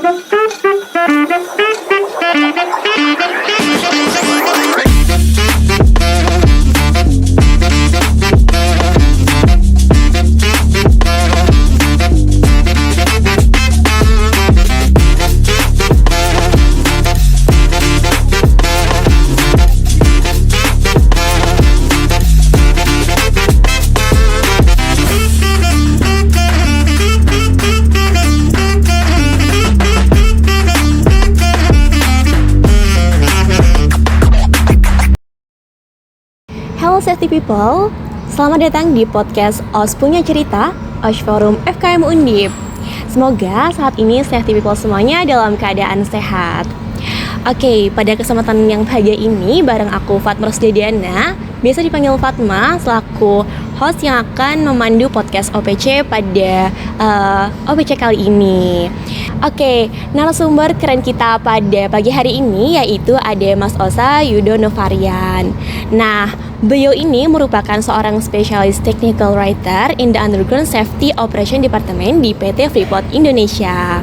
Halo Safety People, selamat datang di podcast OS Punya Cerita, OS Forum FKM Undip. Semoga saat ini Safety People semuanya dalam keadaan sehat. Oke, pada kesempatan yang bahagia ini bareng aku Fatma Rosdiana, biasa dipanggil Fatma, selaku host yang akan memandu podcast OPC pada OPC kali ini. Oke, narasumber keren kita pada pagi hari ini yaitu ada Mas Osa Yudo Novarian. Nah, beliau ini merupakan seorang spesialis technical writer in the Underground Safety Operation Department di PT Freeport Indonesia.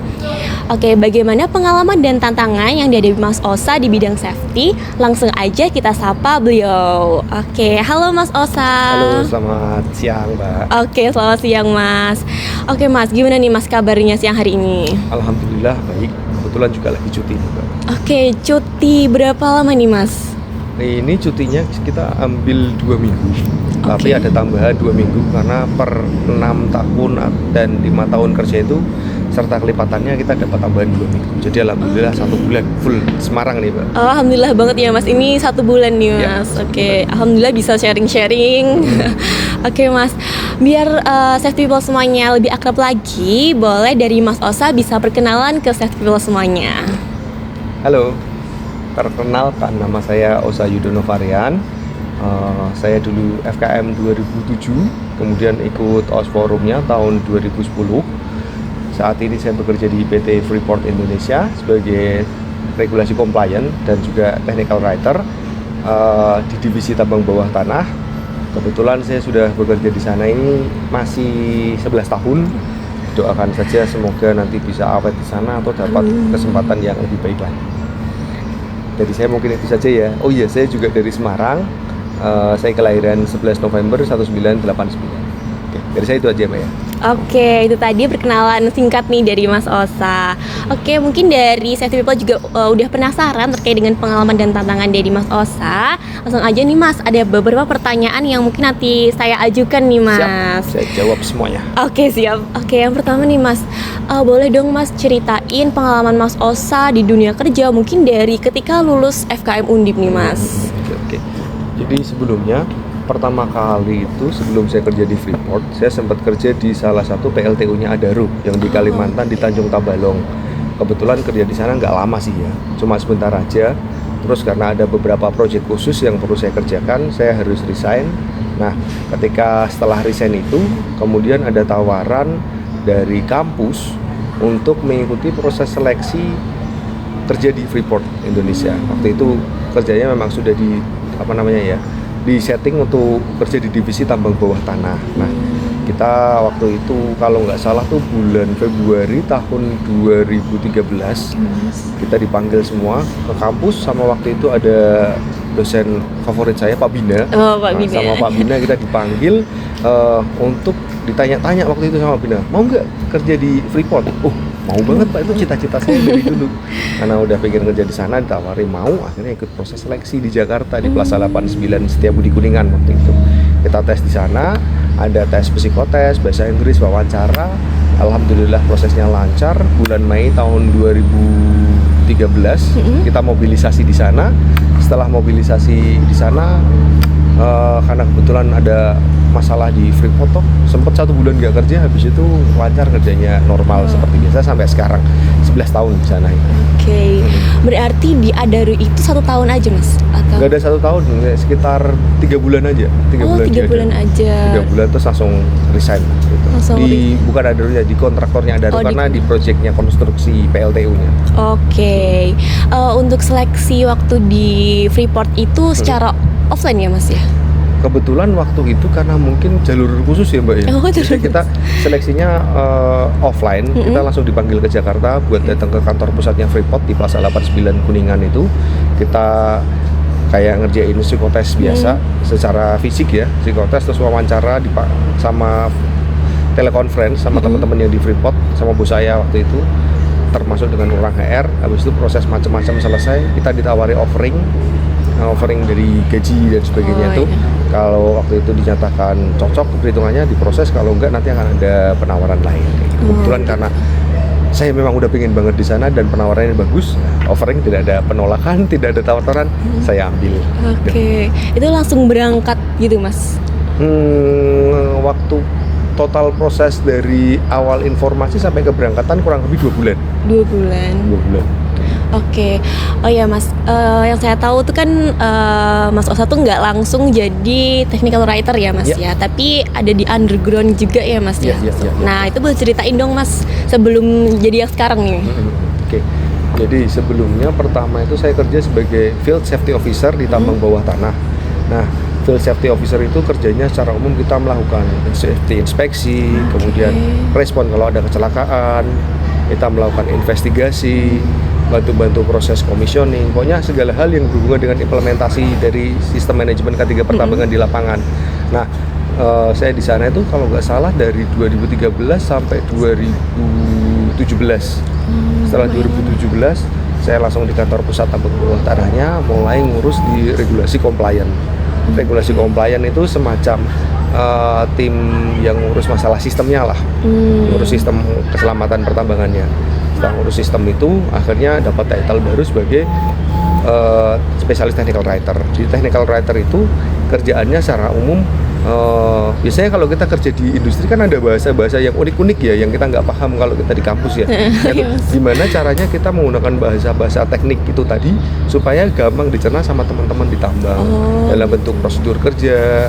Oke, bagaimana pengalaman dan tantangan yang dihadapi Mas Osa di bidang safety? Langsung aja kita sapa beliau. Oke, halo Mas Osa. Halo, selamat siang Mbak. Oke, selamat siang Mas. Oke Mas, gimana nih Mas kabarnya siang hari ini? Alhamdulillah baik, kebetulan juga lagi cuti nih Mbak. Oke, cuti berapa lama nih Mas? Ini cutinya kita ambil 2 minggu, tapi ada tambahan 2 minggu karena per 6 tahun dan 5 tahun kerja itu serta kelipatannya kita dapat tambahan 2 minggu. Jadi alhamdulillah 1 bulan full Semarang nih Mbak. Oh, alhamdulillah banget ya Mas, ini 1 bulan nih Mas. Ya, Oke, alhamdulillah bisa sharing-sharing. Oke Mas, biar safety people semuanya lebih akrab lagi, boleh dari Mas Osa bisa perkenalan ke safety people semuanya. Halo, perkenalkan nama saya Osa Yudo Novarian. Saya dulu FKM 2007, kemudian ikut OS Forumnya tahun 2010. Saat ini saya bekerja di PT Freeport Indonesia sebagai regulasi compliant dan juga technical writer di divisi tambang bawah tanah. Kebetulan saya sudah bekerja di sana ini masih 11 tahun. Doakan saja semoga nanti bisa awet di sana atau dapat kesempatan yang lebih baik lagi. Jadi saya mungkin itu saja ya. Oh iya, saya juga dari Semarang. Saya kelahiran 11 November 1989. Oke, dari saya itu aja Mbak ya. Oke, itu tadi perkenalan singkat nih dari Mas Osa. Oke, mungkin dari safety people juga udah penasaran terkait dengan pengalaman dan tantangan dari Mas Osa. Langsung aja nih Mas, ada beberapa pertanyaan yang mungkin nanti saya ajukan nih Mas. Siap, saya jawab semuanya. Oke, siap. Oke, yang pertama nih Mas, boleh dong Mas ceritain pengalaman Mas Osa di dunia kerja mungkin dari ketika lulus FKM Undip nih Mas. Oke. Jadi sebelumnya pertama kali itu sebelum saya kerja di Freeport, saya sempat kerja di salah satu PLTU-nya Adaro yang di Kalimantan di Tanjung Tabalong. Kebetulan kerja di sana nggak lama sih ya, cuma sebentar aja. Terus karena ada beberapa proyek khusus yang perlu saya kerjakan, saya harus resign. Nah, ketika setelah resign itu, kemudian ada tawaran dari kampus untuk mengikuti proses seleksi kerja di Freeport Indonesia. Waktu itu kerjanya memang sudah di setting untuk kerja di divisi tambang bawah tanah. Nah, kita waktu itu kalau nggak salah tuh bulan Februari tahun 2013 kita dipanggil semua ke kampus, sama waktu itu ada dosen favorit saya Pak Bina. Pak Bina. Sama Pak Bina kita dipanggil untuk ditanya-tanya waktu itu sama Bina, mau nggak kerja di Freeport? Mau banget Pak, itu cita-cita saya dari dulu. Karena udah pengen kerja di sana, ditawari mau, akhirnya ikut proses seleksi di Jakarta di Plaza 89 Setiabudi Kuningan waktu itu. Kita tes di sana, ada tes psikotes, bahasa Inggris, wawancara. Alhamdulillah prosesnya lancar. Bulan Mei tahun 2013 kita mobilisasi di sana. Setelah mobilisasi di sana, karena kebetulan ada masalah di Freeport toh, sempat 1 bulan nggak kerja, habis itu lancar kerjanya normal seperti biasa sampai sekarang 11 tahun di sana. Oke. Berarti di Adaro itu 1 tahun aja Mas? Atau? Nggak ada 1 tahun, sekitar 3 bulan aja. 3 bulan 3 bulan aja. 3 bulan terus langsung resign gitu. Langsung bukan Adaro-nya, di kontraktornya Adaro karena di proyeknya konstruksi PLTU-nya. Oke. Untuk seleksi waktu di Freeport itu secara offline ya Mas ya? Kebetulan waktu itu karena mungkin jalur khusus ya Mbak ya. Oh, Jadi jalur kita seleksinya offline, kita langsung dipanggil ke Jakarta buat datang ke kantor pusatnya Freeport di Plaza 89 Kuningan itu. Kita kayak ngerjain psikotes biasa secara fisik ya, psikotes terus wawancara sama telekonferensi sama teman-teman yang di Freeport sama bos saya waktu itu, termasuk dengan orang HR. Habis itu proses macam-macam selesai, kita ditawari offering dari gaji dan sebagainya itu. Kalau waktu itu dinyatakan cocok perhitungannya diproses, kalau enggak nanti akan ada penawaran lain. Kebetulan karena saya memang udah pengen banget di sana dan penawarannya bagus, offering tidak ada penolakan, tidak ada tawaran, saya ambil. Oke. Itu langsung berangkat gitu Mas? Waktu total proses dari awal informasi sampai keberangkatan kurang lebih 2 bulan. 2 bulan. 2 bulan. Oke, oh ya Mas, yang saya tahu tuh kan Mas Osa tuh nggak langsung jadi technical writer ya Mas ya, tapi ada di underground juga ya Mas ya. Nah itu boleh ceritain dong Mas sebelum jadi yang sekarang nih. Oke, jadi sebelumnya pertama itu saya kerja sebagai field safety officer di tambang bawah tanah. Nah field safety officer itu kerjanya secara umum kita melakukan safety inspeksi, kemudian respon kalau ada kecelakaan, kita melakukan investigasi, bantu-bantu proses commissioning, pokoknya segala hal yang berhubungan dengan implementasi dari sistem manajemen K3 pertambangan di lapangan. Nah, saya di sana itu kalau nggak salah dari 2013 sampai 2017. Setelah 2017, saya langsung di kantor pusat tambang bawah tanahnya, mulai ngurus di regulasi compliant. Regulasi compliant itu semacam tim yang ngurus masalah sistemnya lah, ngurus sistem keselamatan pertambangannya. Setelah ngurus sistem itu, akhirnya dapat title baru sebagai spesialis technical writer. Di technical writer itu kerjaannya secara umum biasanya kalau kita kerja di industri kan ada bahasa-bahasa yang unik-unik ya, yang kita nggak paham kalau kita di kampus ya. Gimana caranya kita menggunakan bahasa-bahasa teknik itu tadi supaya gampang dicerna sama teman-teman di tambang dalam bentuk prosedur kerja,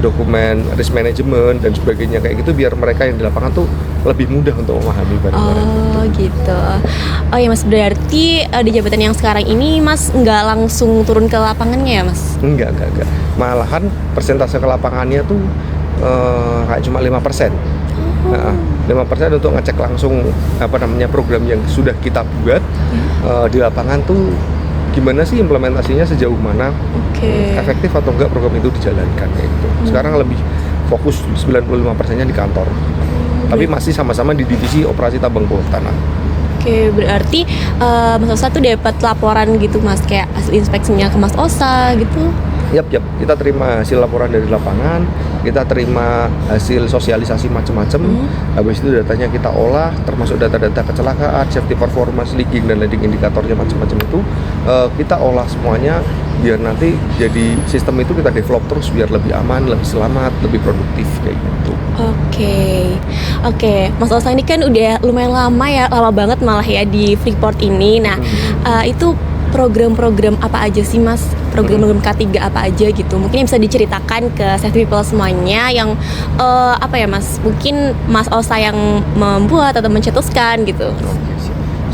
dokumen risk management dan sebagainya kayak gitu, biar mereka yang di lapangan tuh lebih mudah untuk memahami barang-barang gitu. Oh ya Mas, berarti di jabatan yang sekarang ini Mas nggak langsung turun ke lapangannya ya Mas? Enggak. Malahan persentase ke lapangannya tuh kayak cuma 5%. 5% untuk ngecek langsung program yang sudah kita buat di lapangan tuh gimana sih implementasinya, sejauh mana, efektif atau enggak program itu dijalankan kayak gitu. Sekarang lebih fokus 95%-nya di kantor. Tapi masih sama-sama di divisi operasi tambang bawah tanah. Oke, berarti Mas Osa tuh dapat laporan gitu Mas, kayak hasil inspeksinya ke Mas Osa gitu? Yap, kita terima hasil laporan dari lapangan, kita terima hasil sosialisasi macam-macam. Habis itu datanya kita olah, termasuk data-data kecelakaan, safety performance, leaking dan leading indikatornya macam-macam itu kita olah semuanya, biar nanti jadi sistem itu kita develop terus biar lebih aman, lebih selamat, lebih produktif kayak gitu. Oke, Mas Osa ini kan udah lumayan lama banget malah ya di Freeport ini. Nah, itu program-program apa aja sih Mas? Program-program K3 apa aja gitu? Mungkin yang bisa diceritakan ke safety people semuanya yang Mas? Mungkin Mas Osa yang membuat atau mencetuskan gitu.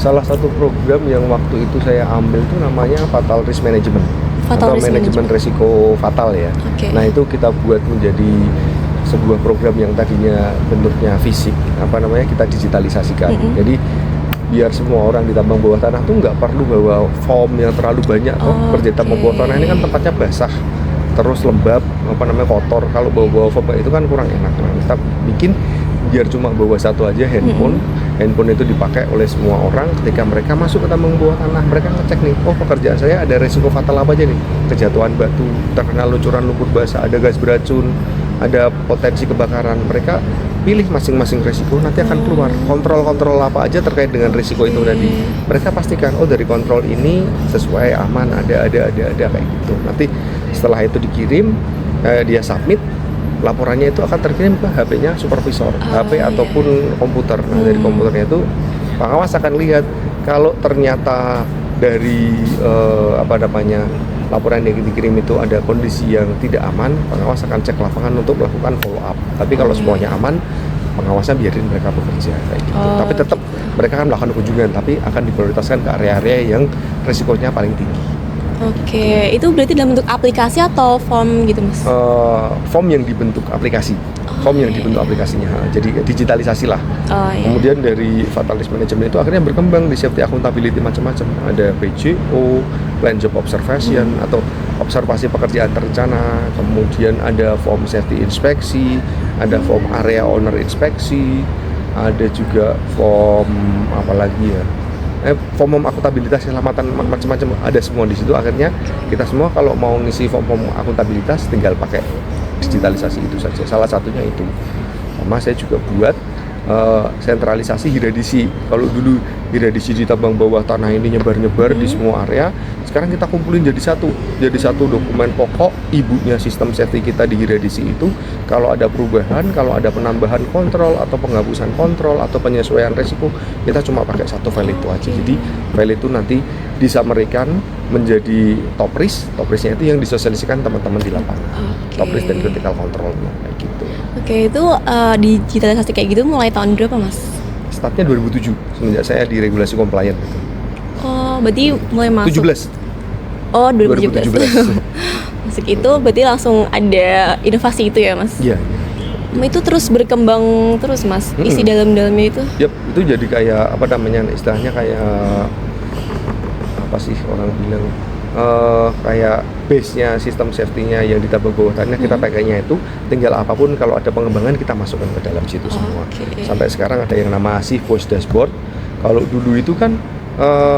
Salah satu program yang waktu itu saya ambil itu namanya Fatal Risk Management atau manajemen resiko fatal ya. Nah itu kita buat menjadi sebuah program yang tadinya bentuknya fisik, kita digitalisasikan. Jadi biar semua orang di tambang bawah tanah tuh nggak perlu bawa form yang terlalu banyak. Kerja tambang bawah tanah ini kan tempatnya basah, terus lembab, kotor. Kalau bawa form itu kan kurang enak. Nah, kita bikin biar cuma bawa satu aja handphone. Handphone itu dipakai oleh semua orang ketika mereka masuk ke tambang bawah tanah. Mereka ngecek nih, pekerjaan saya ada resiko fatal apa aja nih? Kejatuhan batu, terkena luncuran lumpur basah, ada gas beracun, ada potensi kebakaran. Mereka pilih masing-masing resiko, nanti akan keluar kontrol apa aja terkait dengan resiko itu tadi. Mereka pastikan dari kontrol ini sesuai, aman, ada kayak gitu. Nanti setelah itu dikirim, dia submit, laporannya itu akan terkirim ke HP-nya supervisor, HP ataupun komputer. Nah dari komputernya itu pengawas akan lihat kalau ternyata dari laporan yang dikirim itu ada kondisi yang tidak aman, pengawas akan cek lapangan untuk melakukan follow up. Tapi kalau semuanya aman, pengawasnya biarin mereka bekerja kayak gitu. Tapi tetap mereka akan melakukan kunjungan, tapi akan diprioritaskan ke area-area yang resikonya paling tinggi. Oke, itu berarti dalam bentuk aplikasi atau form gitu mas? Form yang dibentuk aplikasi, form yang dibentuk aplikasinya, jadi digitalisasi lah. Oh iya. Kemudian dari Fatalis Management itu akhirnya berkembang di safety accountability macam-macam. Ada PJO, Plan Job Observation atau observasi pekerjaan terencana. Kemudian ada form safety inspeksi, ada form area owner inspeksi, ada juga form apa lagi ya? Form akuntabilitas keselamatan macam-macam ada semua di situ. Akhirnya kita semua kalau mau ngisi form akuntabilitas tinggal pakai digitalisasi itu saja. Salah satunya itu. Sama saya juga buat sentralisasi hiradisi. Kalau dulu hiradisi di tambang bawah tanah ini nyebar-nyebar di semua area, sekarang kita kumpulin jadi satu dokumen pokok ibunya sistem safety kita di hiradisi itu. Kalau ada perubahan, kalau ada penambahan kontrol atau penghapusan kontrol atau penyesuaian resiko, kita cuma pakai satu file itu aja. Jadi file itu nanti disamerikan menjadi top risknya itu yang disosialisasikan teman-teman di lapangan. Top risk dan critical control kayak gitu. Oke, itu digitalisasi kayak gitu mulai tahun berapa mas? Startnya 2007 semenjak saya di regulasi compliant gitu. Oh, berarti mulai masuk 17. Oh, 2017. Masuk itu berarti langsung ada inovasi itu ya mas? Iya. Itu terus berkembang terus mas, isi dalam-dalamnya itu? Yap, itu jadi kayak apa namanya istilahnya kayak apa sih orang bilang kayak base-nya sistem safety-nya yang di tambang bawah tanah kita pakainya itu, tinggal apapun kalau ada pengembangan kita masukkan ke dalam situ semua. Sampai sekarang ada yang nama Voice Dashboard. Kalau dulu itu kan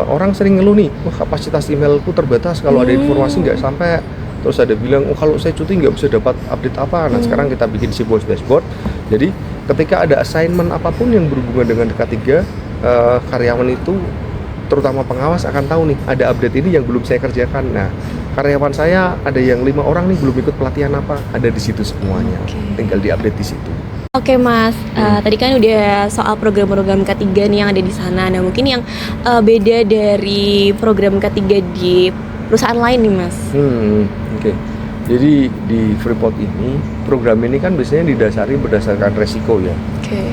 orang sering ngeluh nih, wah kapasitas emailku terbatas kalau ada informasi nggak sampai. Terus ada bilang, oh kalau saya cuti nggak bisa dapat update apa. Nah sekarang kita bikin Voice Dashboard. Jadi ketika ada assignment apapun yang berhubungan dengan K3, karyawan itu terutama pengawas akan tahu nih ada update ini yang belum saya kerjakan. Nah karyawan saya ada yang 5 orang nih belum ikut pelatihan apa, ada di situ semuanya. Tinggal diupdate di situ. Oke mas, tadi kan udah soal program-program K3 nih yang ada di sana. Nah mungkin yang beda dari program K3 di perusahaan lain nih mas. Oke. Jadi di Freeport ini, program ini kan biasanya didasari berdasarkan resiko ya.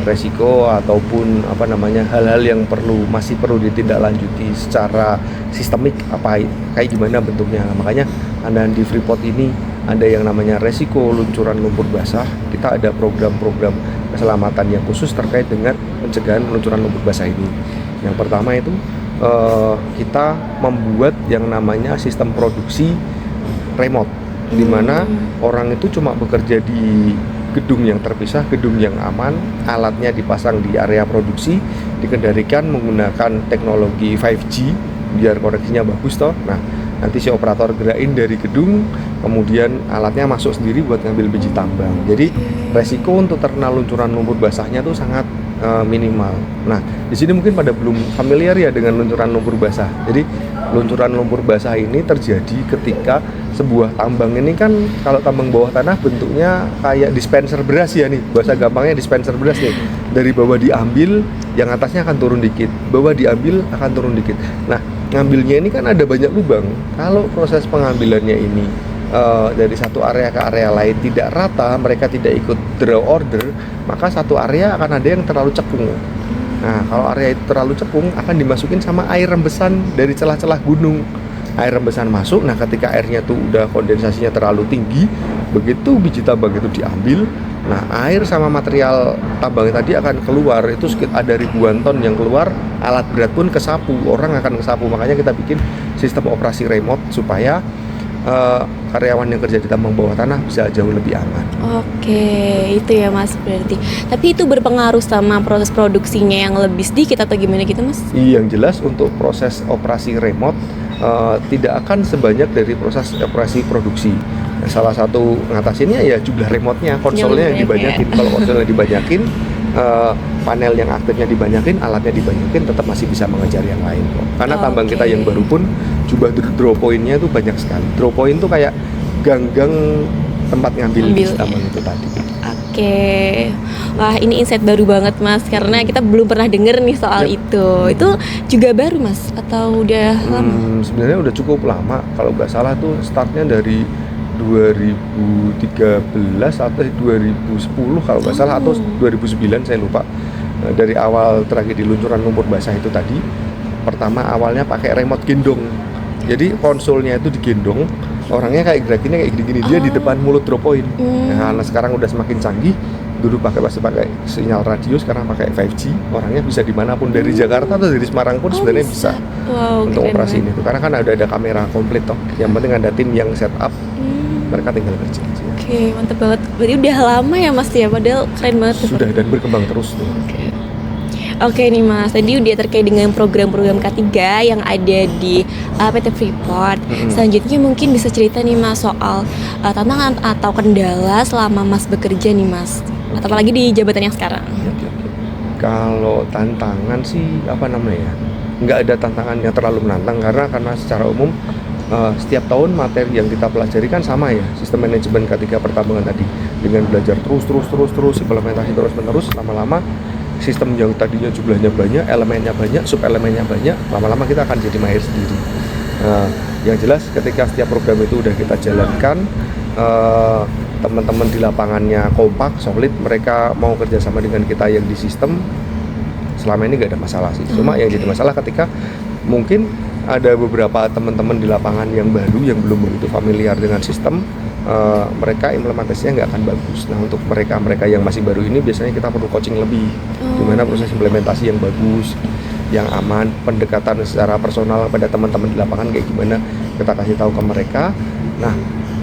Resiko ataupun apa namanya hal-hal yang masih perlu ditindaklanjuti secara sistemik apa kayak gimana bentuknya. Makanya ada di Freeport ini ada yang namanya resiko luncuran lumpur basah. Kita ada program-program keselamatan yang khusus terkait dengan pencegahan luncuran lumpur basah ini. Yang pertama itu kita membuat yang namanya sistem produksi remote, di mana orang itu cuma bekerja di gedung yang terpisah, gedung yang aman, alatnya dipasang di area produksi, dikendalikan menggunakan teknologi 5G biar koneksinya bagus toh. Nah, nanti si operator gerakin dari gedung, kemudian alatnya masuk sendiri buat ngambil biji tambang. Jadi resiko untuk terkena luncuran lumpur basahnya tuh sangat minimal. Nah, di sini mungkin pada belum familiar ya dengan luncuran lumpur basah. Jadi luncuran lumpur basah ini terjadi ketika sebuah tambang ini kan, kalau tambang bawah tanah bentuknya kayak dispenser beras ya nih, bahasa gampangnya dispenser beras nih. Dari bawah diambil, yang atasnya akan turun dikit, bawah diambil akan turun dikit. Nah, ngambilnya ini kan ada banyak lubang. Kalau proses pengambilannya ini dari satu area ke area lain tidak rata, mereka tidak ikut draw order, maka satu area akan ada yang terlalu cekung. Nah, kalau area itu terlalu cekung akan dimasukin sama air rembesan dari celah-celah gunung. Air rembesan masuk, nah ketika airnya tuh udah kondensasinya terlalu tinggi, begitu biji tambang itu diambil, nah air sama material tambang tadi akan keluar, itu sekitar ada ribuan ton yang keluar, alat berat pun kesapu, orang akan kesapu. Makanya kita bikin sistem operasi remote supaya karyawan yang kerja di tambang bawah tanah bisa jauh lebih aman. Oke, itu ya mas berarti. Tapi itu berpengaruh sama proses produksinya yang lebih sedikit atau gimana gitu mas? Yang jelas untuk proses operasi remote tidak akan sebanyak dari proses operasi produksi. Nah, salah satu ngatasinnya ya jumlah remote-nya, konsolnya yang dibanyakin. Kalau konsolnya dibanyakin, panel yang aktifnya dibanyakin, alatnya dibanyakin, tetap masih bisa mengejar yang lain kok. Karena tambang kita yang baru pun jumlah draw point-nya itu banyak sekali. Draw point itu kayak gang-gang tempat ngambil tambang itu tadi. Oke, wah ini insight baru banget mas, karena kita belum pernah denger nih soal itu. Itu juga baru mas atau udah lama? Sebenarnya udah cukup lama, kalau nggak salah tuh startnya dari 2013 atau 2010 kalau nggak salah, atau 2009 saya lupa. Dari awal terakhir di luncuran lumpur basah itu tadi, pertama awalnya pakai remote gendong. Jadi konsolnya itu digendong, orangnya kayak gerakinnya kayak gini-gini, dia di depan mulut drop point. Nah, karena sekarang udah semakin canggih, dulu masih pakai sinyal radio, sekarang pakai 5G, orangnya bisa dimanapun, dari Jakarta atau dari Semarang pun sebenarnya bisa. Wow, Untuk keren operasi banget. ini tuh, karena kan ada kamera komplit toh. Yang penting ada tim yang setup, mereka tinggal kerja aja. Oke, mantep banget. Berarti udah lama ya Mas ya, padahal keren banget. Sudah, dan berkembang terus tuh. Oke nih Mas, tadi udah terkait dengan program-program K3 yang ada di PT Freeport. Selanjutnya mungkin bisa cerita nih Mas soal tantangan atau kendala selama Mas bekerja nih Mas, atau apalagi di jabatan yang sekarang. Oke. Kalau tantangan sih nggak ada tantangan yang terlalu menantang, karena secara umum setiap tahun materi yang kita pelajari kan sama ya, sistem manajemen K3 pertambangan tadi, dengan belajar terus implementasi terus menerus, lama-lama sistem yang tadinya jumlahnya banyak, elemennya banyak, sub elemennya banyak, lama-lama kita akan jadi mahir sendiri. Yang jelas ketika setiap program itu udah kita jalankan, teman-teman di lapangannya kompak, solid, mereka mau kerjasama dengan kita yang di sistem, selama ini nggak ada masalah sih. Cuma yang jadi masalah ketika mungkin ada beberapa teman-teman di lapangan yang baru, yang belum begitu familiar dengan sistem, mereka implementasinya nggak akan bagus. Nah, untuk mereka yang masih baru ini biasanya kita perlu coaching lebih, gimana proses implementasi yang bagus, yang aman, pendekatan secara personal pada teman-teman di lapangan kayak gimana, kita kasih tahu ke mereka. Nah,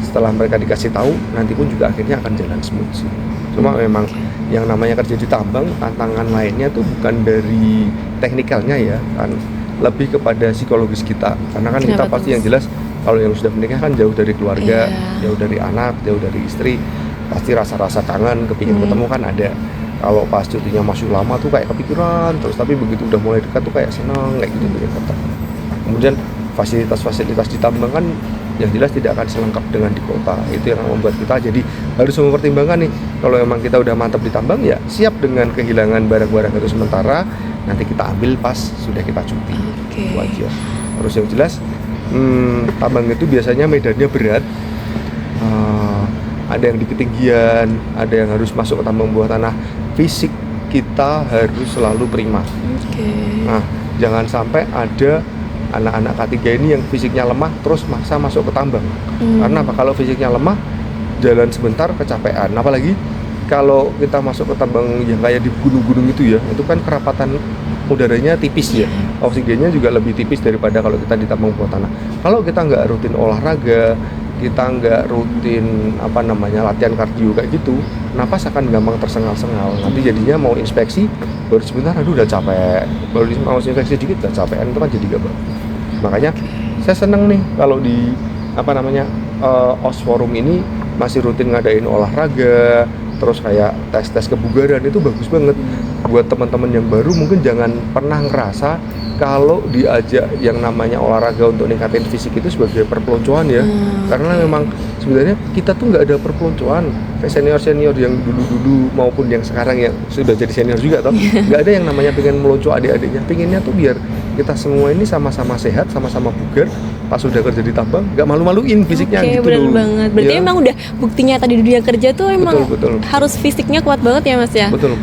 setelah mereka dikasih tahu, nanti pun juga akhirnya akan jalan smooth sih. Cuma memang yang namanya kerja di tambang, tantangan lainnya tuh bukan dari teknikalnya ya, kan lebih kepada psikologis kita. Karena kan kita pasti yang jelas, kalau yang sudah menikah kan jauh dari keluarga, jauh dari anak, jauh dari istri, pasti rasa-rasa kangen, kepingin ketemu kan ada. Kalau pas cutinya masih lama tuh kayak kepikiran terus, tapi begitu udah mulai dekat tuh kayak seneng, kayak gitu tuh. Kemudian fasilitas-fasilitas di tambang kan yang jelas tidak akan selengkap dengan di kota. Itu yang membuat kita jadi harus mempertimbangkan nih, kalau memang kita udah mantap di tambang ya siap dengan kehilangan barang-barang itu sementara, nanti kita ambil pas sudah kita cuti. Itu aja. Terus yang jelas tambang itu biasanya medannya berat, ada yang di ketinggian, ada yang harus masuk ke tambang bawah tanah. Fisik kita harus selalu prima. Nah, jangan sampai ada anak-anak K3 ini yang fisiknya lemah terus maksa masuk ke tambang. Karena apa? Kalau fisiknya lemah, jalan sebentar kecapean. Apalagi kalau kita masuk ke tambang yang kayak di gunung-gunung itu ya, itu kan kerapatan udaranya tipis ya, oksigennya juga lebih tipis daripada kalau kita di tambang bawah tanah. Kalau kita nggak rutin olahraga, kita nggak rutin latihan kardio kayak gitu, napas akan gampang tersengal-sengal. Nanti jadinya mau inspeksi baru sebentar, aduh udah capek, baru mau inspeksi dikit udah capean, itu kan jadi gak bagus. Makanya saya seneng nih kalau di OS Forum ini masih rutin ngadain olahraga, terus kayak tes kebugaran, itu bagus banget. Buat teman-teman yang baru mungkin jangan pernah ngerasa kalau diajak yang namanya olahraga untuk ningkatin fisik itu sebagai perpeloncoan ya. Karena memang sebenarnya kita tuh nggak ada perpeloncoan. Kayak senior-senior yang dulu-dulu maupun yang sekarang yang sudah jadi senior juga toh, nggak ada yang namanya pengen melonco adik-adiknya. Pengennya tuh biar kita semua ini sama-sama sehat, sama-sama bugar, pas sudah kerja di tambang nggak malu-maluin fisiknya gitu. Bener banget. Berarti ya. Emang udah buktinya tadi di dunia kerja tuh emang betul. harus fisiknya kuat banget ya Mas ya. Betul.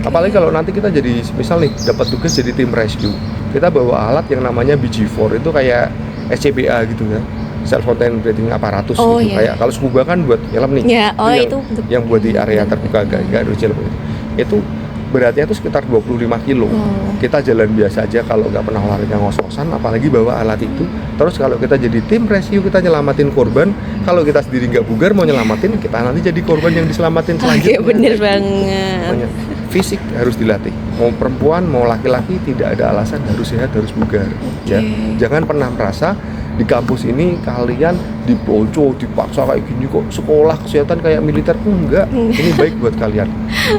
Apalagi kalau nanti kita jadi misal nih dapat tugas jadi tim rescue, kita bawa alat yang namanya BG4, itu kayak SCBA gitu kan, self contained breathing apparatus gitu. Kayak kalau scuba kan buat nyelam nih. Itu yang buat di area terbuka agak kecil begitu. Itu beratnya itu sekitar 25 kilo. Kita jalan biasa aja kalau nggak pernah olahraga ngos-ngosan, apalagi bawa alat itu. Terus kalau kita jadi tim rescue, kita nyelamatin korban, kalau kita sendiri nggak bugar mau nyelamatin, kita nanti jadi korban yang diselamatin selanjutnya. Bener banget. Fisik harus dilatih, mau perempuan mau laki-laki tidak ada alasan, harus sehat, harus bugar. Ya, jangan pernah merasa di kampus ini kalian dipelonco, dipaksa kayak gini kok, sekolah kesehatan kayak militer. Enggak, ini baik buat kalian,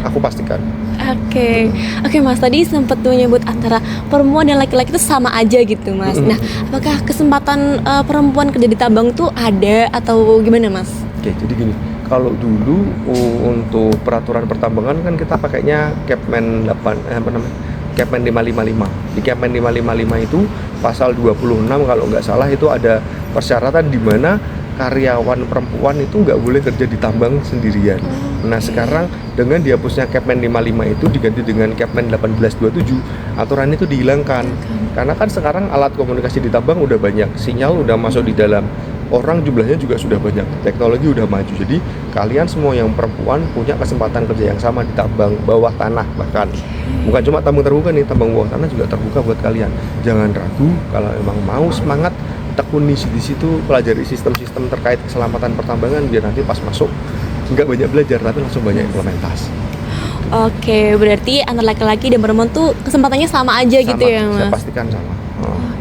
aku pastikan. Oke Mas, tadi sempat menyebut antara perempuan dan laki-laki itu sama aja gitu Mas. Nah, apakah kesempatan perempuan kerja di tambang tuh ada atau gimana Mas? Oke, jadi gini, kalau dulu untuk peraturan pertambangan kan kita pakainya Kepmen 555. Di Kepmen 555 itu pasal 26 kalau nggak salah itu ada persyaratan di mana karyawan perempuan itu nggak boleh kerja di tambang sendirian. Nah sekarang dengan dihapusnya Kepmen 55 itu diganti dengan Kepmen 1827, aturan itu dihilangkan. Karena kan sekarang alat komunikasi di tambang udah banyak, sinyal udah masuk di dalam, orang jumlahnya juga sudah banyak, teknologi udah maju. Jadi kalian semua yang perempuan punya kesempatan kerja yang sama di tambang bawah tanah, bahkan bukan cuma tambang terbuka nih, tambang bawah tanah juga terbuka buat kalian. Jangan ragu, kalau emang mau semangat tekuni di situ, pelajari sistem-sistem terkait keselamatan pertambangan biar nanti pas masuk nggak banyak belajar tapi langsung banyak implementasi. Oke, berarti anak laki-laki dan perempuan tuh kesempatannya sama aja gitu ya Mas? Saya pastikan sama.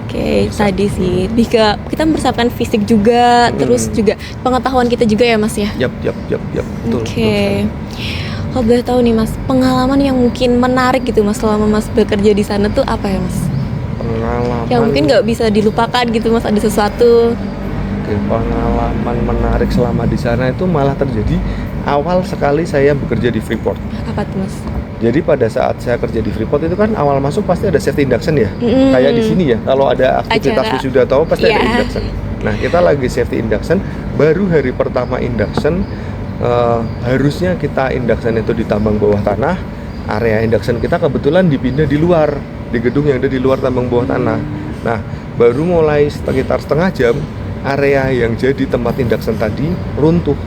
Oke, tadi sih lebih ke kita mempersiapkan fisik juga, terus juga pengetahuan kita juga ya Mas ya? Yap, betul. Oke. Kalau boleh tahu nih Mas, pengalaman yang mungkin menarik gitu Mas selama Mas bekerja di sana tuh apa ya Mas? Pengalaman Yang mungkin nggak bisa dilupakan gitu Mas, ada sesuatu. Oke, pengalaman menarik selama di sana itu malah terjadi awal sekali saya bekerja di Freeport. Apa tuh Mas? Jadi pada saat saya kerja di Freeport itu kan awal masuk pasti ada safety induction ya. Kayak di sini ya, kalau ada aktivitas Acara. wisuda tahu pasti ada Iya. induction. Nah, kita lagi safety induction, baru hari pertama induction harusnya kita induction itu di tambang bawah tanah. Area induction kita kebetulan dipindah di luar, di gedung yang ada di luar tambang bawah tanah. Nah, baru mulai sekitar setengah jam area yang jadi tempat induction tadi runtuh.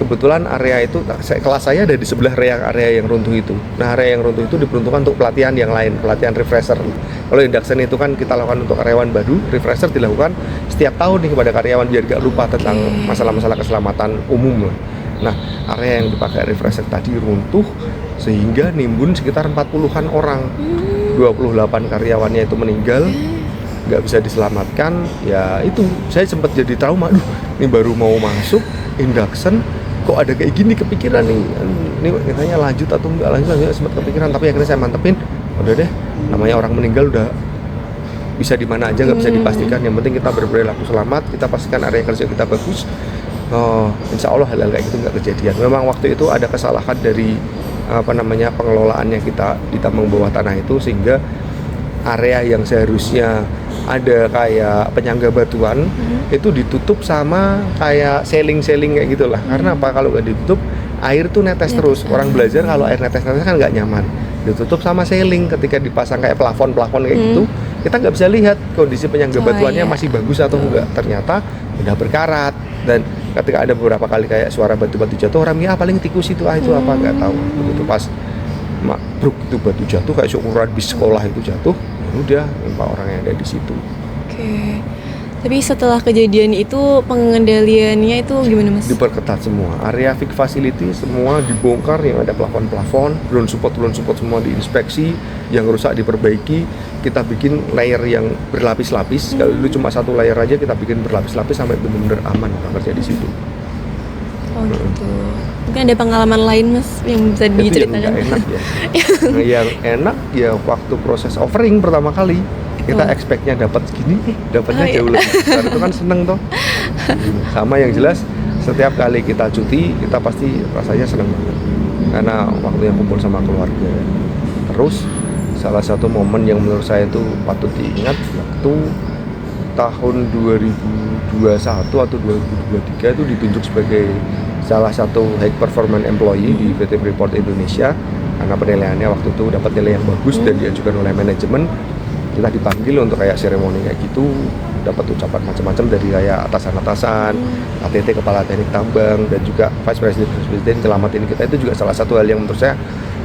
Kebetulan area itu, kelas saya ada di sebelah area yang runtuh itu. Nah, area yang runtuh itu diperuntukkan untuk pelatihan yang lain, pelatihan refresher. Kalau induction itu kan kita lakukan untuk karyawan baru, refresher dilakukan setiap tahun nih kepada karyawan biar gak lupa tentang masalah-masalah keselamatan umum. Nah, area yang dipakai refresher tadi runtuh sehingga nimbun sekitar 40-an orang. 28 karyawannya itu meninggal, nggak bisa diselamatkan. Ya itu, saya sempat jadi trauma. Aduh, ini baru mau masuk induction, kok ada kayak gini, kepikiran nih. Ini katanya lanjut atau nggak lanjut, sempat kepikiran. Tapi akhirnya saya mantepin, udah deh, namanya orang meninggal udah bisa di mana aja, nggak bisa dipastikan. Yang penting kita berperilaku selamat, kita pastikan area kerja kita bagus. Insya Allah hal-hal kayak gitu nggak kejadian. Memang waktu itu ada kesalahan dari pengelolaannya kita di tambang bawah tanah itu, sehingga area yang seharusnya ada kayak penyangga batuan itu ditutup sama kayak seling-seling kayak gitulah. Karena apa? Kalau nggak ditutup, air tuh netes terus. Orang belajar kalau air netes-netes kan nggak nyaman. Ditutup sama seling, ketika dipasang kayak plafon-plafon kayak gitu, kita nggak bisa lihat kondisi penyangga batuannya masih bagus atau enggak. Ternyata udah berkarat, dan ketika ada beberapa kali kayak suara batu-batu jatuh, orang mikir paling tikus itu itu apa, nggak tahu. Begitu pas makruk itu batu jatuh kayak syukuran bis sekolah itu jatuh, udah nimpa orang yang ada di situ. Oke. Tapi setelah kejadian itu pengendaliannya itu gimana Mas? Diperketat semua, area fix facility semua dibongkar, yang ada plafon-plafon, ground support semua diinspeksi, yang rusak diperbaiki. Kita bikin layer yang berlapis-lapis. Kalau dulu cuma satu layer aja, kita bikin berlapis-lapis sampai benar-benar aman orang kerja di situ. Oh gitu. Mungkin ada pengalaman lain Mas yang bisa Itu yang diceritakan? nggak enak ya. Nah, yang enak ya waktu proses offering pertama kali kita expect-nya dapat segini, dapatnya jauh lebih besar. Itu kan seneng toh. Sama yang jelas, setiap kali kita cuti kita pasti rasanya seneng banget karena waktunya kumpul sama keluarga. Terus salah satu momen yang menurut saya itu patut diingat waktu tahun 2021 atau 2023 itu ditunjuk sebagai salah satu high performance employee di PT Freeport Indonesia karena penilaiannya waktu itu dapat nilai yang bagus dan diajukan oleh manajemen. Kita dipanggil untuk kayak seremoni kayak gitu, dapat ucapan macam-macam dari kayak atasan-atasan, ATT kepala teknik tambang, dan juga vice president nyelamatin kita. Itu juga salah satu hal yang menurut saya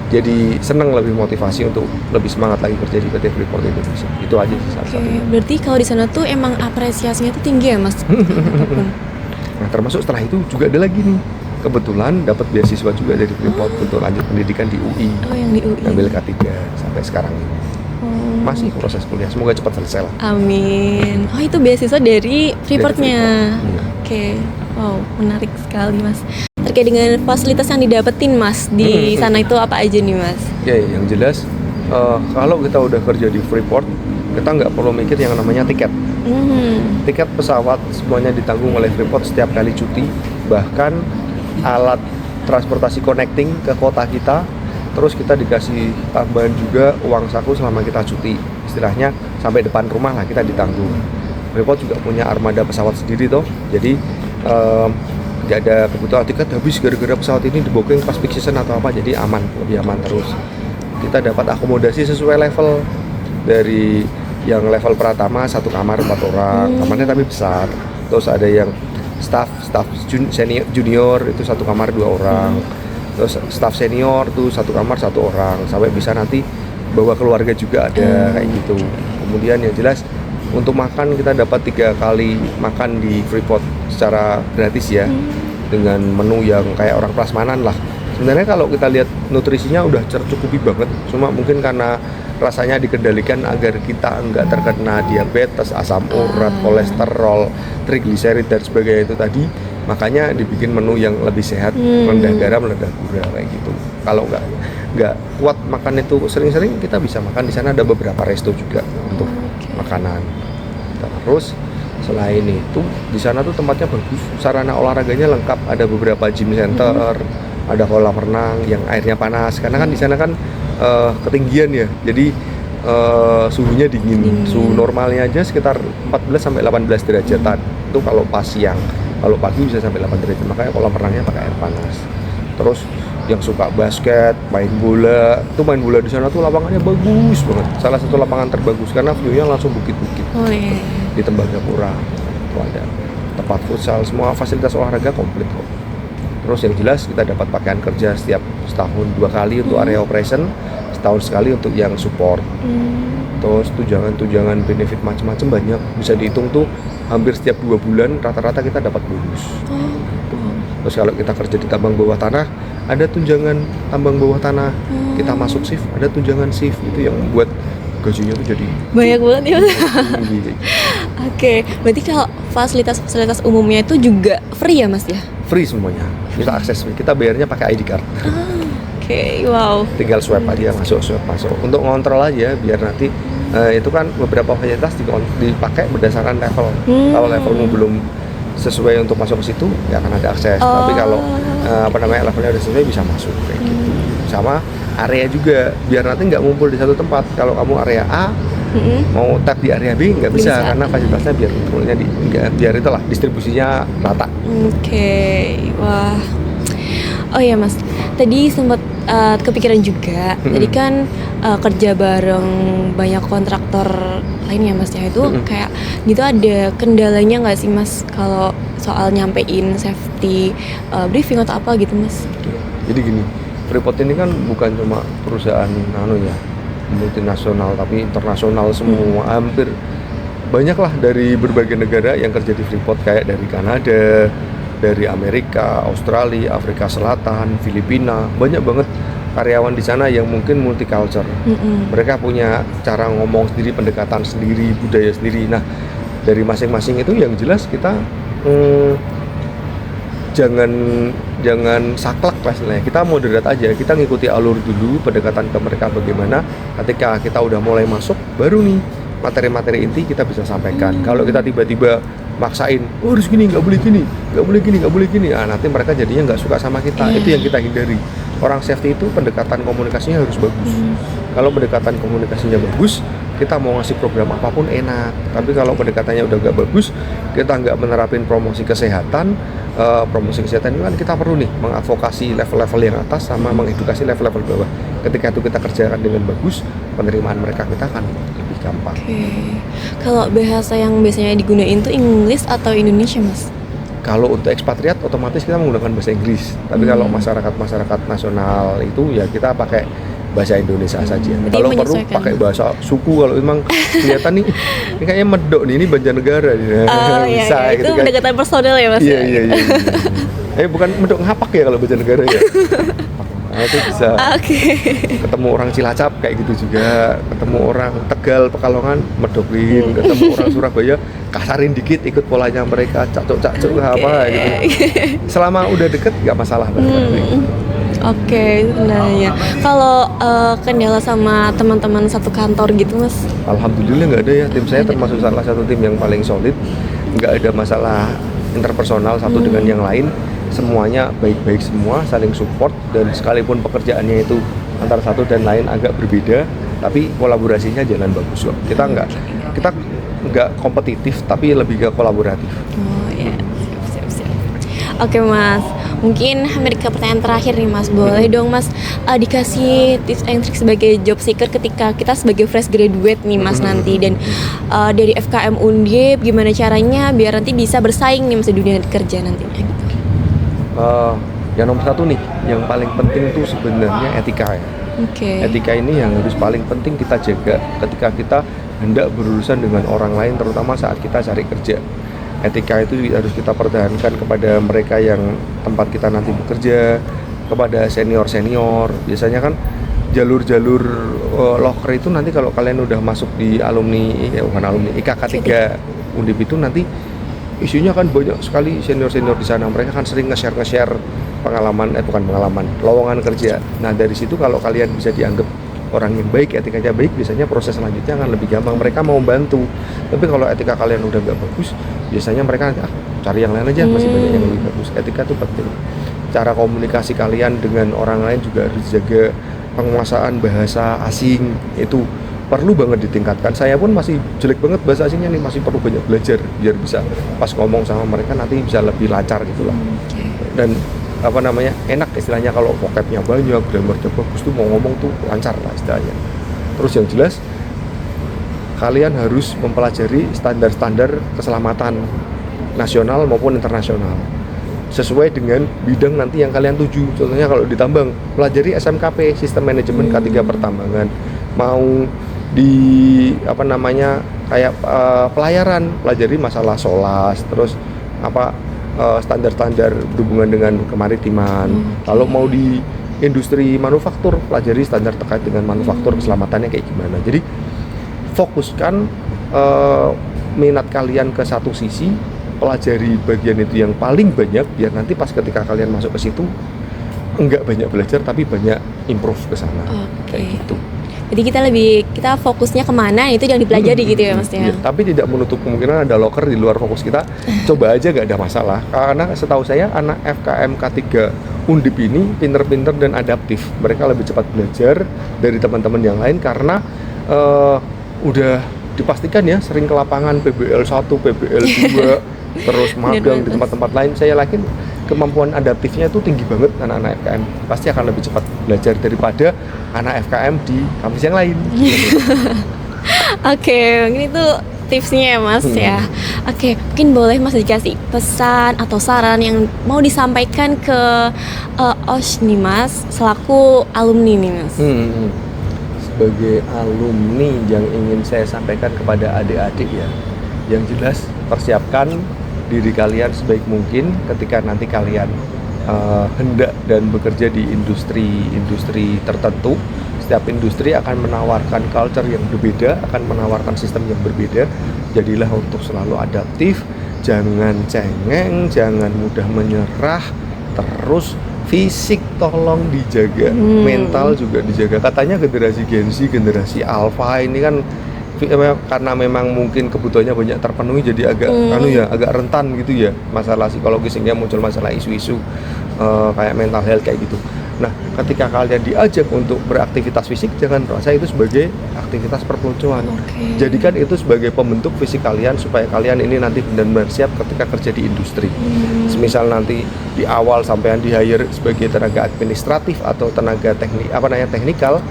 jadi senang, lebih motivasi untuk lebih semangat lagi kerja di PT Freeport Indonesia. Itu aja sih salah satunya. Berarti kalau di sana tuh emang apresiasinya tuh tinggi ya Mas? Apapun. Nah, termasuk setelah itu juga ada lagi nih, kebetulan dapat beasiswa juga dari Freeport untuk lanjut pendidikan di UI. Oh yang di UI. Ambil K3 sampai sekarang ini. Masih proses kuliah, semoga cepat selesai lah. Amin. Oh itu beasiswa dari Freeport-nya. Iya. Oke. Wow, menarik sekali Mas. Terkait dengan fasilitas yang didapetin Mas di sana itu apa aja nih Mas? Ya, yang jelas kalau kita udah kerja di Freeport, kita nggak perlu mikir yang namanya tiket. Tiket pesawat semuanya ditanggung oleh Freeport setiap kali cuti. Bahkan alat transportasi connecting ke kota kita, terus kita dikasih tambahan juga uang saku selama kita cuti. Istilahnya sampai depan rumah lah kita ditanggung. Freeport juga punya armada pesawat sendiri toh, jadi nggak ada kebutuhan tiket habis gara-gara pesawat ini di booking pas peak season atau apa, jadi aman, lebih aman terus. Kita dapat akomodasi sesuai level, dari yang level pratama 1 kamar 4 orang, kamarnya tapi besar. Terus ada yang staff junior itu 1 kamar 2 orang, terus staff senior tuh 1 kamar 1 orang, sampai bisa nanti bawa keluarga juga ada kayak gitu. Kemudian yang jelas untuk makan kita dapat 3 kali makan di Freeport secara gratis ya, dengan menu yang kayak orang prasmanan lah. Sebenarnya kalau kita lihat nutrisinya udah tercukupi banget, cuma mungkin karena rasanya dikendalikan agar kita nggak terkena diabetes, asam urat, kolesterol, trigliserid dan sebagainya itu tadi, makanya dibikin menu yang lebih sehat, rendah garam, rendah gula kayak gitu. Kalau nggak kuat makan itu sering-sering, kita bisa makan di sana, ada beberapa resto juga untuk makanan. Terus selain itu di sana tuh tempatnya bagus, sarana olahraganya lengkap, ada beberapa gym center, ada kolam renang yang airnya panas karena kan di sana kan ketinggian ya, jadi suhunya dingin. Suhu normalnya aja sekitar 14 sampai 18 derajatan itu kalau pas siang, kalau pagi bisa sampai 8 derajat, makanya kolam renangnya pakai air panas. Terus yang suka basket, main bola di sana tuh lapangannya bagus banget, salah satu lapangan terbagus karena view-nya langsung bukit-bukit. Di Tembagapura itu ada tempat futsal, semua fasilitas olahraga komplit kok. Terus yang jelas kita dapat pakaian kerja setiap setahun 2 kali untuk area operation, setahun sekali untuk yang support. Terus tunjangan benefit macam-macam banyak, bisa dihitung tuh hampir setiap 2 bulan rata-rata kita dapat bonus. Terus kalau kita kerja di tambang bawah tanah, ada tunjangan tambang bawah tanah. Kita masuk shift, ada tunjangan shift, itu yang membuat gajinya tuh jadi banyak banget ya Mas. tinggi. Oke, berarti kalau fasilitas umumnya itu juga free ya Mas ya? Free semuanya, kita akses, kita bayarnya pakai ID card. Oke, wow. Tinggal swipe aja, masuk. Untuk ngontrol aja, biar nanti itu kan beberapa fasilitas dipakai berdasarkan level. Kalau levelmu belum sesuai untuk masuk ke situ, ya akan ada akses. Tapi kalau levelnya udah sesuai, bisa masuk kayak gitu. Sama area juga, biar nanti nggak ngumpul di satu tempat. Kalau kamu area A, mau tap di area B nggak bisa, karena fasilitasnya biar ngumpulnya biar itulah distribusinya rata. Oke, wah. Oh ya Mas, tadi sempat kepikiran juga. Tadi kan kerja bareng banyak kontraktor lainnya Mas ya, itu kayak gitu, ada kendalanya nggak sih Mas kalau soal nyampein safety briefing atau apa gitu Mas? Jadi gini, Freeport ini kan bukan cuma perusahaan multinasional, tapi internasional semua, hampir banyaklah dari berbagai negara yang kerja di Freeport, kayak dari Kanada, dari Amerika, Australia, Afrika Selatan, Filipina, banyak banget karyawan di sana yang mungkin multicultural. Mereka punya cara ngomong sendiri, pendekatan sendiri, budaya sendiri. Nah, dari masing-masing itu yang jelas kita jangan saklek lah istilahnya. Kita moderat aja, kita ngikuti alur dulu, pendekatan ke mereka bagaimana. Ketika kita udah mulai masuk, baru nih materi-materi inti kita bisa sampaikan. Kalau kita tiba-tiba maksain, harus gini, nggak boleh gini, nah, nanti mereka jadinya nggak suka sama kita. Itu yang kita hindari. Orang safety itu pendekatan komunikasinya harus bagus. Kalau pendekatan komunikasinya bagus, kita mau ngasih program apapun enak. Tapi kalau pendekatannya udah nggak bagus, kita nggak menerapin promosi kesehatan itu kan kita perlu nih mengadvokasi level-level yang atas sama mengedukasi level-level bawah. Ketika itu kita kerjakan dengan bagus, penerimaan mereka kita akan lebih gampang. Kalau bahasa yang biasanya digunain tuh Inggris atau Indonesia Mas? Kalau untuk ekspatriat otomatis kita menggunakan bahasa Inggris. Tapi kalau masyarakat nasional itu ya kita pakai bahasa Indonesia saja. Kalau perlu pakai bahasa suku, kalau memang kelihatan nih ini kayaknya medok nih, ini Banjarnegara bisa iya. gitu itu kan. pendekatan personal ya Mas? Iya. Bukan medok ngapak ya kalau Banjarnegara ya. Nah, itu bisa. Ketemu orang Cilacap kayak gitu juga, ketemu orang Tegal, Pekalongan medokin, ketemu orang Surabaya kasarin dikit, ikut polanya mereka, cacuk apa gitu. Selama udah deket nggak masalah. Oke, sebenarnya kalau kendala sama teman-teman satu kantor gitu Mas? Alhamdulillah nggak ada ya, tim saya termasuk salah satu tim yang paling solid, nggak ada masalah interpersonal satu dengan yang lain, semuanya baik-baik semua, saling support, dan sekalipun pekerjaannya itu antara satu dan lain agak berbeda, tapi kolaborasinya jalan bagus kok. Kita nggak kompetitif, tapi lebih ke kolaboratif. Oh ya, siap. Oke Mas, mungkin hampir ke pertanyaan terakhir nih Mas. Boleh dong Mas dikasih tips and trick sebagai job seeker ketika kita sebagai fresh graduate nih Mas nanti, dan dari FKM Undip gimana caranya biar nanti bisa bersaing nih Mas di dunia kerja nantinya gitu. Yang nomor satu nih, yang paling penting tuh sebenarnya etika ya. Etika ini yang harus paling penting kita jaga ketika kita hendak berurusan dengan orang lain, terutama saat kita cari kerja. Etika itu harus kita pertahankan kepada mereka yang tempat kita nanti bekerja, kepada senior-senior. Biasanya kan jalur-jalur loker itu nanti kalau kalian udah masuk di IKK 3 Undip itu nanti isunya kan banyak sekali senior-senior di sana. Mereka kan sering nge-share lowongan kerja. Nah dari situ kalau kalian bisa dianggap orang yang baik, etikanya baik, biasanya proses selanjutnya akan lebih gampang. Mereka mau bantu. Tapi kalau etika kalian udah nggak bagus, biasanya mereka cari yang lain aja, masih banyak yang lebih bagus. Etika itu penting. Cara komunikasi kalian dengan orang lain juga harus dijaga. Penguasaan bahasa asing itu perlu banget ditingkatkan. Saya pun masih jelek banget bahasa asingnya nih, masih perlu banyak belajar biar bisa pas ngomong sama mereka nanti bisa lebih lancar gitu lah. Dan enak istilahnya kalau vocabnya banyak, grammarnya bagus tuh mau ngomong tuh lancar lah istilahnya. Terus yang jelas kalian harus mempelajari standar-standar keselamatan nasional maupun internasional sesuai dengan bidang nanti yang kalian tuju. Contohnya kalau di tambang, pelajari SMKP, Sistem Manajemen K3 Pertambangan. Mau di pelayaran, pelajari masalah SOLAS, terus standar-standar berhubungan dengan kemaritiman. Kalau mau di industri manufaktur, pelajari standar terkait dengan manufaktur, keselamatannya kayak gimana. Jadi fokuskan minat kalian ke satu sisi, pelajari bagian itu yang paling banyak, biar nanti pas ketika kalian masuk ke situ enggak banyak belajar tapi banyak improve ke sana. Kayak gitu. Jadi kita fokusnya kemana itu yang dipelajari gitu ya Mas ya. Tapi tidak menutup kemungkinan ada loker di luar fokus kita. Coba aja, gak ada masalah. Karena setahu saya anak FKM K3 Undip ini pinter-pinter dan adaptif. Mereka lebih cepat belajar dari teman-teman yang lain karena udah dipastikan ya sering ke lapangan PBL 1, PBL 2 terus magang di tempat-tempat lain. Saya yakin kemampuan adaptifnya itu tinggi banget anak-anak FKM. Pasti akan lebih cepat belajar daripada anak FKM di kampus yang lain. Oke, ini tuh tipsnya ya Mas ya. Oke, mungkin boleh Mas dikasih pesan atau saran yang mau disampaikan ke OSH nih Mas, selaku alumni nih Mas. Sebagai alumni yang ingin saya sampaikan kepada adik-adik ya, yang jelas persiapkan diri kalian sebaik mungkin ketika nanti kalian hendak dan bekerja di industri tertentu. Setiap industri akan menawarkan culture yang berbeda, akan menawarkan sistem yang berbeda. Jadilah untuk selalu adaptif, jangan cengeng, jangan mudah menyerah. Terus fisik tolong dijaga, mental juga dijaga. Katanya generasi Gen Z, generasi Alpha ini kan karena memang mungkin kebutuhannya banyak terpenuhi, jadi agak rentan gitu ya masalah psikologis, sehingga muncul masalah isu-isu kayak mental health kayak gitu. Nah, ketika kalian diajak untuk beraktivitas fisik, jangan rasa itu sebagai aktivitas perpeloncoan. Jadikan itu sebagai pembentuk fisik kalian supaya kalian ini nanti benar-benar siap ketika kerja di industri. Semisal nanti di awal sampean di hire sebagai tenaga administratif atau tenaga teknikal,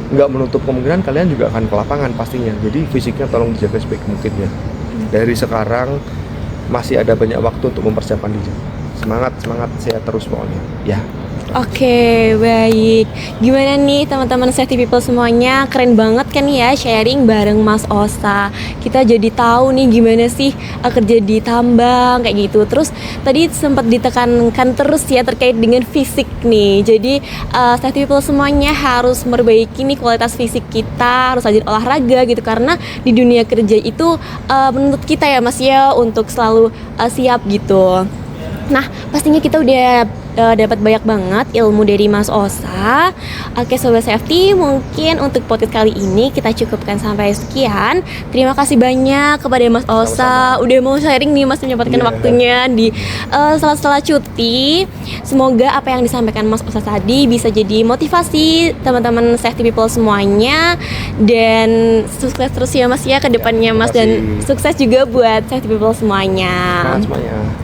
nggak menutup kemungkinan kalian juga akan ke lapangan pastinya. Jadi fisiknya tolong dijaga sebaik mungkin ya. Dari sekarang masih ada banyak waktu untuk mempersiapkan diri. Semangat saya terus pokoknya ya. Oke, baik. Gimana nih teman-teman Safety People semuanya? Keren banget kan ya sharing bareng Mas Osa. Kita jadi tahu nih gimana sih kerja di tambang kayak gitu. Terus tadi sempat ditekankan terus ya terkait dengan fisik nih. Jadi Safety People semuanya harus memperbaiki nih kualitas fisik kita, harus rajin olahraga gitu, karena di dunia kerja itu menuntut kita ya Mas ya untuk selalu siap gitu. Nah, pastinya kita udah dapat banyak banget ilmu dari Mas Osa. Oke Sobat Safety, mungkin untuk podcast kali ini kita cukupkan sampai sekian. Terima kasih banyak kepada Mas Osa. Udah mau sharing nih Mas, menyempatkan waktunya di sela-sela cuti. Semoga apa yang disampaikan Mas Osa tadi bisa jadi motivasi teman-teman safety people semuanya. Dan sukses terus ya Mas ya ke depannya Mas. Dan sukses juga buat safety people semuanya.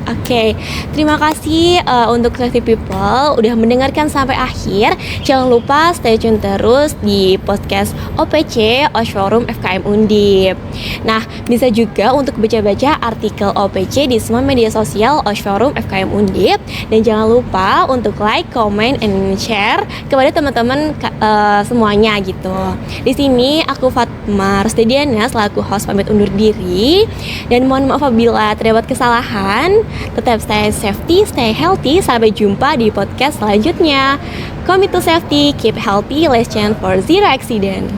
Oke, terima kasih untuk safety people udah mendengarkan sampai akhir. Jangan lupa stay tune terus di podcast OPC Oshforum FKM Undip. Nah, bisa juga untuk baca-baca artikel OPC di semua media sosial Oshforum FKM Undip. Dan jangan lupa untuk like, comment, and share kepada teman-teman semuanya gitu. Di sini aku Fatma Rustediana selaku host pamit undur diri. Dan mohon maaf apabila terdapat kesalahan. Tetap stay safety, stay healthy. Sampai jumpa di podcast selanjutnya. Commit to safety, keep healthy, let's chant for zero accident.